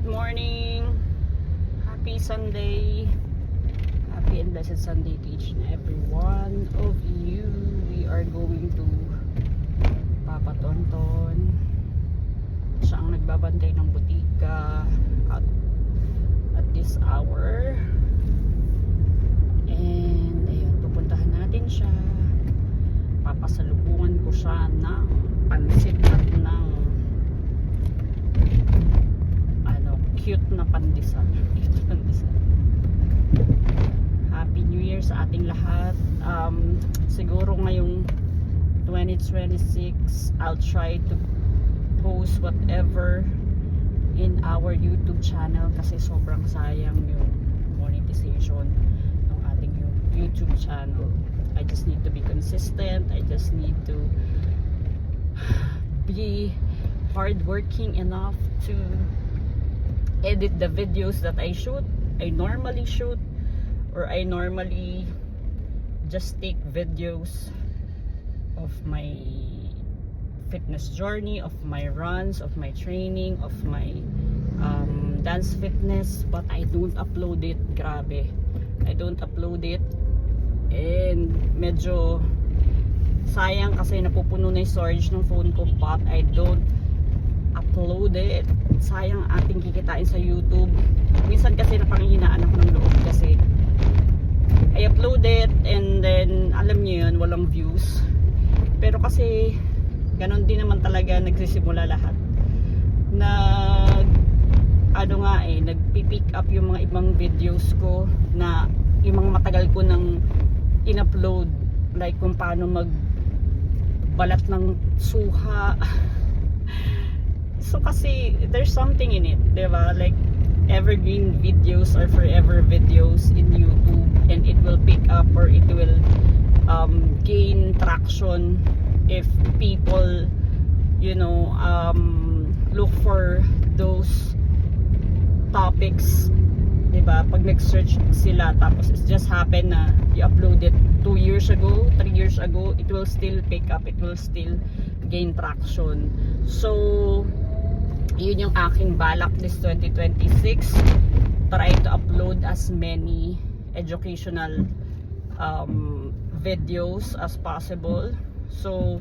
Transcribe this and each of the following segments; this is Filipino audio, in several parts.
Good morning. Happy Sunday. Happy and blessed Sunday to each and every one of you. We are going to Papa Tonton. Siya ang nagbabantay ng butika at this hour. And ayun, pupuntahan natin siya. Papasalubungan ko siya ng pansit at ng cute na pandesal. Happy New Year sa ating lahat. Siguro ngayong 2026 I'll try to post whatever in our YouTube channel kasi sobrang sayang yung monetization ng ating YouTube channel. I just need to be consistent. I just need to be hardworking enough to edit the videos that I normally shoot, or I normally just take videos of my fitness journey, of my runs, of my training, of my dance fitness, but I don't upload it. Grabe, I don't upload it, and medyo sayang kasi napupuno na yung storage ng phone ko, but I don't upload it. Sayang ating kikitain sa YouTube. Minsan kasi napanghihinaan ako ng loob kasi I upload it and then alam niyo yun, walang views. Pero kasi ganon din naman talaga nagsisimula lahat. Nagpi-pick up yung mga ibang videos ko na yung mga matagal ko nang in-upload, like kung paano magbalat ng suha. So kasi there's something in it, diba? Like evergreen videos or forever videos in YouTube, and it will pick up or it will gain traction if people, look for those topics, diba? Pag nag-search sila tapos it just happen na you upload it 2 years ago, 3 years ago, it will still pick up, it will still gain traction. So yun yung aking balak this 2026, try to upload as many educational videos as possible. So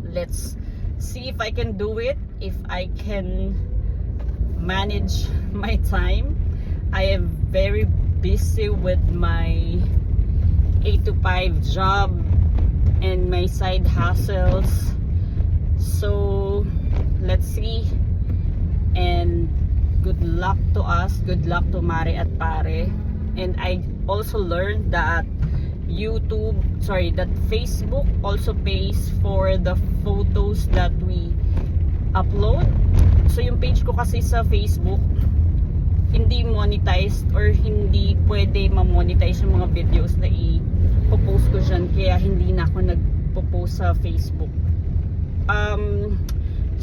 let's see if I can do it, if I can manage my time. I am very busy with my 8 to 5 job and my side hustles, so let's see, and good luck to us, good luck to Mare at Pare. And I also learned that that Facebook also pays for the photos that we upload. So yung page ko kasi sa Facebook hindi monetized, or hindi pwede ma-monetize yung mga videos na i-post ko dyan, kaya hindi na ako nag-post sa Facebook.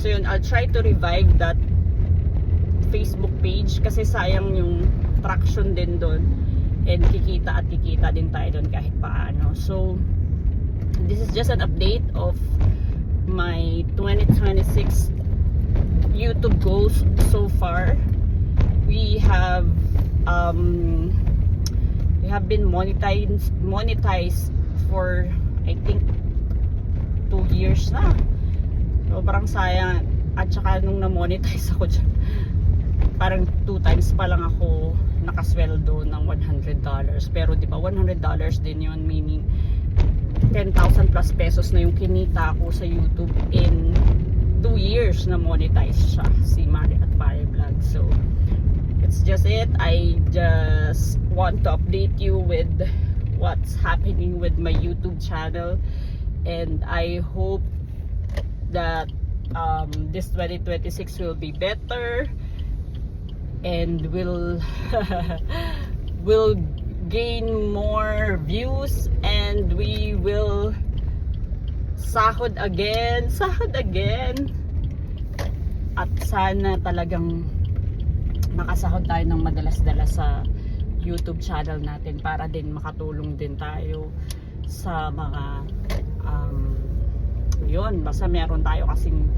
So yun, I'll try to revive that Facebook page kasi sayang yung traction din doon, and kikita din tayo doon kahit paano. So this is just an update of my 2026 YouTube goals so far. We have been monetized for I think 2 years na. Sobrang sayang. At saka nung na-monetize ako dyan, parang 2 times pa lang ako nakasweldo ng $100. Pero diba $100 din yun, meaning 10,000 plus pesos na yung kinita ko sa YouTube in 2 years na monetize siya, si Mare at Pare Vlog. So it's just it. I just want to update you with what's happening with my YouTube channel, and I hope that this 2026 will be better and will gain more views, and we will sahod again, at sana talagang makasahod tayo ng madalas-dalas sa YouTube channel natin para din makatulong din tayo sa mga yun, basta meron tayo kasing